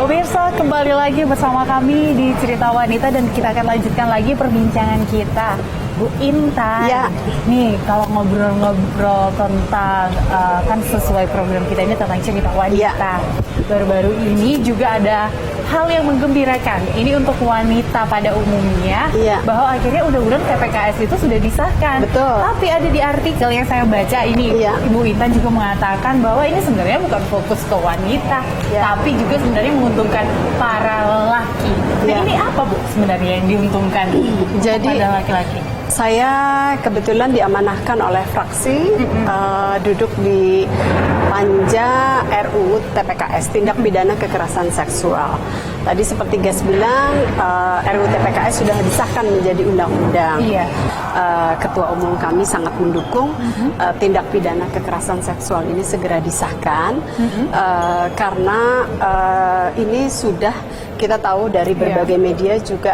Pemirsa, kembali lagi bersama kami di Cerita Wanita dan kita akan lanjutkan lagi perbincangan kita. Bu Intan, ya. Nih kalau ngobrol-ngobrol tentang kan sesuai program kita ini tentang cerita wanita. Baru-baru ini juga ada hal yang menggembirakan. Ini untuk wanita pada umumnya, bahwa akhirnya undang-undang TPKS itu sudah disahkan. Betul. Tapi ada di artikel yang saya baca ini, Ibu Intan juga mengatakan bahwa ini sebenarnya bukan fokus ke wanita, tapi juga sebenarnya menguntungkan para lelaki. Nah, ini apa Bu sebenarnya yang diuntungkan pada laki-laki? Saya kebetulan diamanahkan oleh fraksi duduk di Panja RUU TPKS, tindak pidana kekerasan seksual. Tadi seperti Gas bilang, RUU TPKS sudah disahkan menjadi undang-undang. Ketua Umum kami sangat mendukung tindak pidana kekerasan seksual ini segera disahkan, karena ini sudah kita tahu dari berbagai media juga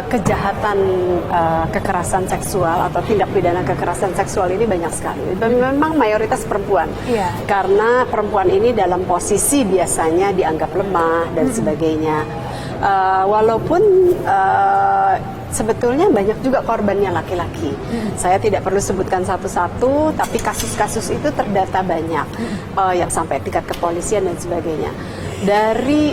kejahatan kekerasan seksual atau tindak pidana kekerasan seksual ini banyak sekali. Dan memang mayoritas perempuan, karena perempuan ini dalam posisi biasanya dianggap lemah dan sebagainya. Walaupun sebetulnya banyak juga korbannya laki-laki. Saya tidak perlu sebutkan satu-satu, tapi kasus-kasus itu terdata banyak, yang sampai tingkat kepolisian dan sebagainya. Dari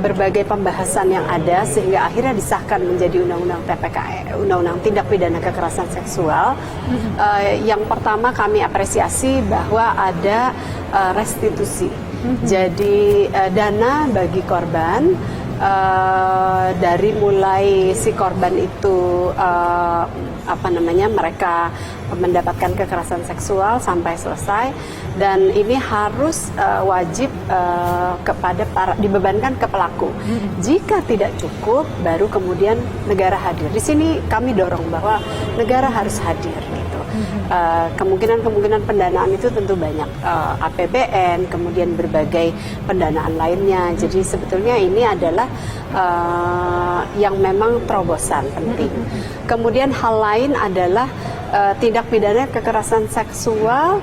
berbagai pembahasan yang ada sehingga akhirnya disahkan menjadi undang-undang TPKS, undang-undang tindak pidana kekerasan seksual. Yang pertama kami apresiasi bahwa ada restitusi. Jadi dana bagi korban, dari mulai si korban itu mereka mendapatkan kekerasan seksual sampai selesai, dan ini harus wajib dibebankan ke pelaku. Jika tidak cukup, baru kemudian negara hadir. Di sini kami dorong bahwa negara harus hadir gitu. Kemungkinan pendanaan itu tentu banyak, APBN, kemudian berbagai pendanaan lainnya. Jadi sebetulnya ini adalah yang memang terobosan penting. Kemudian hal lain adalah tindak pidana kekerasan seksual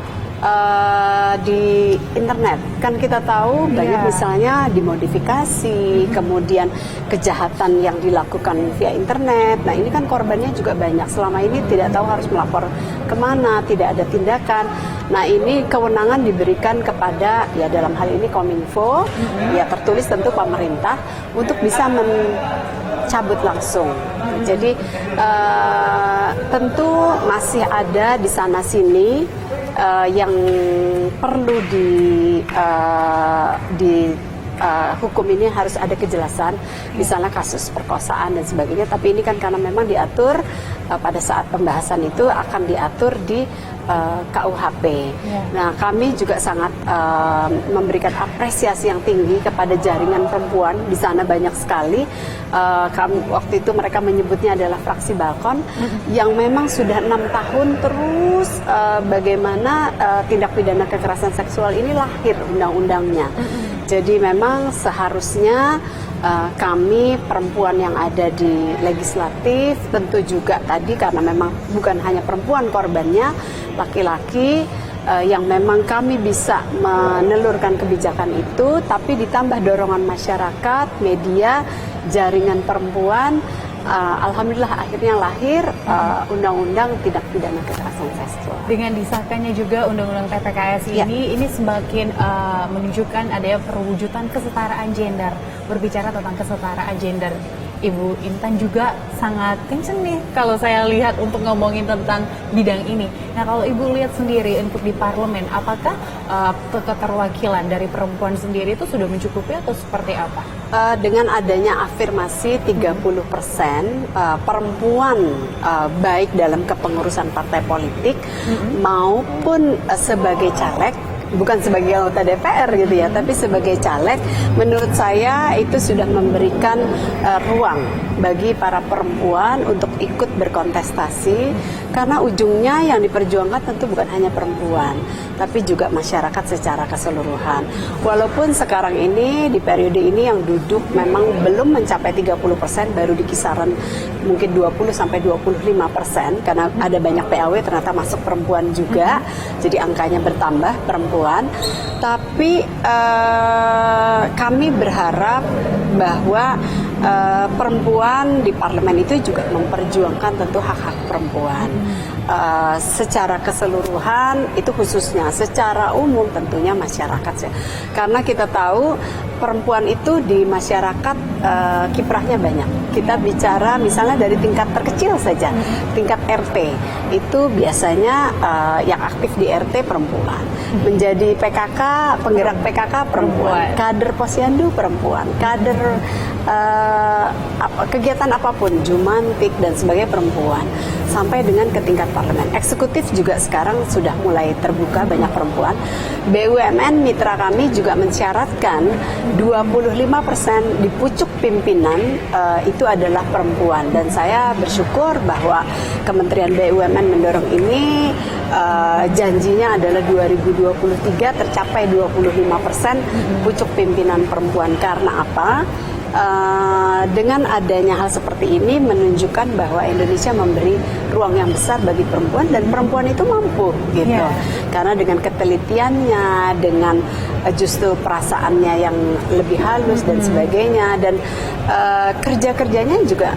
di internet. Kan kita tahu banyak misalnya dimodifikasi, kemudian kejahatan yang dilakukan via internet. Nah ini kan korbannya juga banyak. Selama ini tidak tahu harus melapor kemana, tidak ada tindakan. Nah ini kewenangan diberikan kepada, ya dalam hal ini Kominfo, ya tertulis tentu pemerintah, untuk bisa mencabut langsung. Jadi tentu masih ada di sana sini yang perlu hukum ini harus ada kejelasan, misalnya kasus perkosaan dan sebagainya. Tapi ini kan karena memang diatur pada saat pembahasan itu akan diatur di KUHP. Nah, kami juga sangat memberikan apresiasi yang tinggi kepada jaringan perempuan di sana, banyak sekali. Waktu itu mereka menyebutnya adalah fraksi balkon, yang memang sudah 6 tahun terus bagaimana tindak pidana kekerasan seksual ini lahir undang-undangnya. Jadi memang seharusnya kami perempuan yang ada di legislatif, tentu juga tadi karena memang bukan hanya perempuan korbannya, laki-laki, yang memang kami bisa menelurkan kebijakan itu, tapi ditambah dorongan masyarakat, media, jaringan perempuan. Alhamdulillah akhirnya lahir undang-undang tindak pidana kekerasan seksual. Dengan disahkannya juga undang-undang TPKS ini semakin menunjukkan adanya perwujudan kesetaraan gender. Berbicara tentang kesetaraan gender, Ibu Intan juga sangat kenceng nih kalau saya lihat untuk ngomongin tentang bidang ini. Nah kalau Ibu lihat sendiri untuk di parlemen, apakah keterwakilan dari perempuan sendiri itu sudah mencukupi atau seperti apa? Dengan adanya afirmasi 30% perempuan, baik dalam kepengurusan partai politik maupun sebagai caleg, bukan sebagai anggota DPR gitu ya, tapi sebagai caleg, menurut saya itu sudah memberikan ruang bagi para perempuan untuk ikut berkontestasi, karena ujungnya yang diperjuangkan tentu bukan hanya perempuan, tapi juga masyarakat secara keseluruhan. Walaupun sekarang ini di periode ini yang duduk memang belum mencapai 30%, baru di kisaran mungkin 20-25%, karena ada banyak PAW ternyata masuk perempuan juga, jadi angkanya bertambah perempuan. perempuan, tapi kami berharap bahwa perempuan di parlemen itu juga memperjuangkan tentu hak-hak perempuan. Secara keseluruhan itu khususnya, secara umum tentunya masyarakat. Karena kita tahu perempuan itu di masyarakat kiprahnya banyak. Kita bicara misalnya dari tingkat terkecil saja, tingkat RT itu biasanya yang aktif di RT perempuan, menjadi PKK, penggerak PKK perempuan, kader posyandu perempuan, kader kegiatan apapun, jumantik dan sebagainya perempuan, sampai dengan ke tingkat parlemen. Eksekutif juga sekarang sudah mulai terbuka, banyak perempuan. BUMN mitra kami juga mensyaratkan 25% di pucuk pimpinan itu adalah perempuan, dan saya bersyukur bahwa Kementerian BUMN mendorong ini. Janjinya adalah 2023 tercapai 25% pucuk pimpinan perempuan. Karena apa? Dengan adanya hal seperti ini menunjukkan bahwa Indonesia memberi ruang yang besar bagi perempuan, dan perempuan itu mampu gitu. Karena dengan ketelitiannya, dengan justru perasaannya yang lebih halus dan sebagainya, dan kerja-kerjanya juga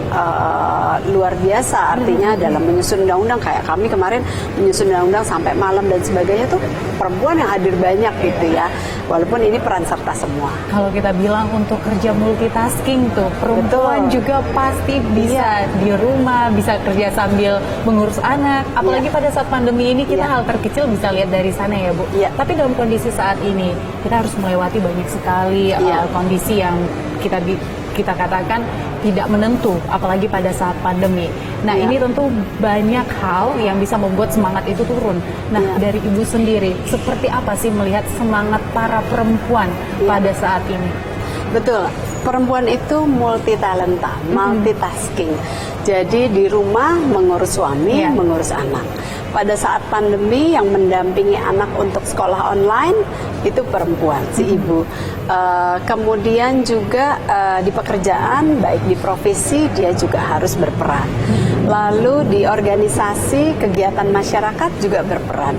luar biasa. Artinya dalam menyusun undang-undang, kayak kami kemarin menyusun undang-undang sampai malam dan sebagainya, tuh perempuan yang hadir banyak gitu ya. Walaupun ini peran serta semua. Kalau kita bilang untuk kerja multitasking tuh, perempuan juga pasti bisa di rumah, bisa kerja sambil mengurus anak. Apalagi pada saat pandemi ini kita hal terkecil bisa lihat dari sana ya Bu. Tapi dalam kondisi saat ini kita harus melewati banyak sekali kondisi yang kita katakan tidak menentu, apalagi pada saat pandemi. Nah, ini tentu banyak hal yang bisa membuat semangat itu turun. Nah, dari Ibu sendiri, seperti apa sih melihat semangat para perempuan pada saat ini? Betul, perempuan itu multi talenta, multitasking. Jadi di rumah mengurus suami, mengurus anak. Pada saat pandemi yang mendampingi anak untuk sekolah online itu perempuan, si ibu. Kemudian juga di pekerjaan, baik di profesi, dia juga harus berperan. Lalu di organisasi, kegiatan masyarakat juga berperan.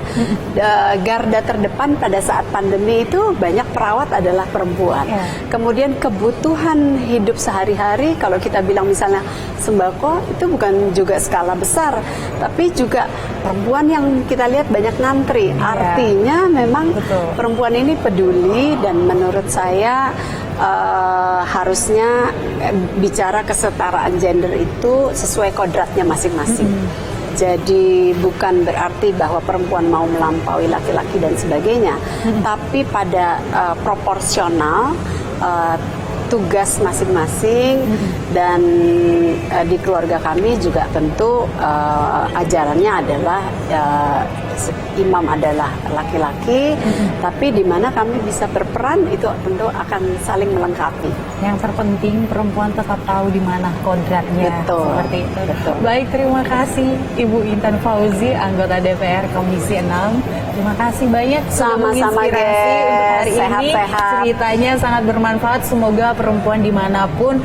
Garda terdepan pada saat pandemi itu banyak perawat adalah perempuan. Kemudian kebutuhan hidup sehari-hari, kalau kita bilang misalnya sembako, itu bukan juga skala besar, tapi juga perempuan yang kita lihat banyak ngantri. Artinya memang perempuan ini peduli, dan menurut saya harusnya bicara kesetaraan gender itu sesuai kodratnya masing-masing. Jadi bukan berarti bahwa perempuan mau melampaui laki-laki dan sebagainya, tapi pada proporsional tugas masing-masing. Dan di keluarga kami juga tentu ajarannya adalah imam adalah laki-laki, tapi di mana kami bisa berperan itu tentu akan saling melengkapi. Yang terpenting perempuan tetap tahu di mana kodratnya. Seperti itu. Baik, terima kasih Ibu Intan Fauzi, anggota DPR Komisi 6. Terima kasih banyak sudah menginspirasi untuk hari ini. Ceritanya sangat bermanfaat. Semoga perempuan dimanapun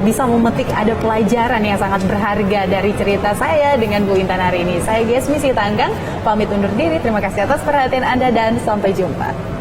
bisa memetik ada pelajaran yang sangat berharga dari cerita saya dengan Bu Intan hari ini. Saya Gesmi Sitanggang, pamit undur diri. Terima kasih atas perhatian Anda dan sampai jumpa.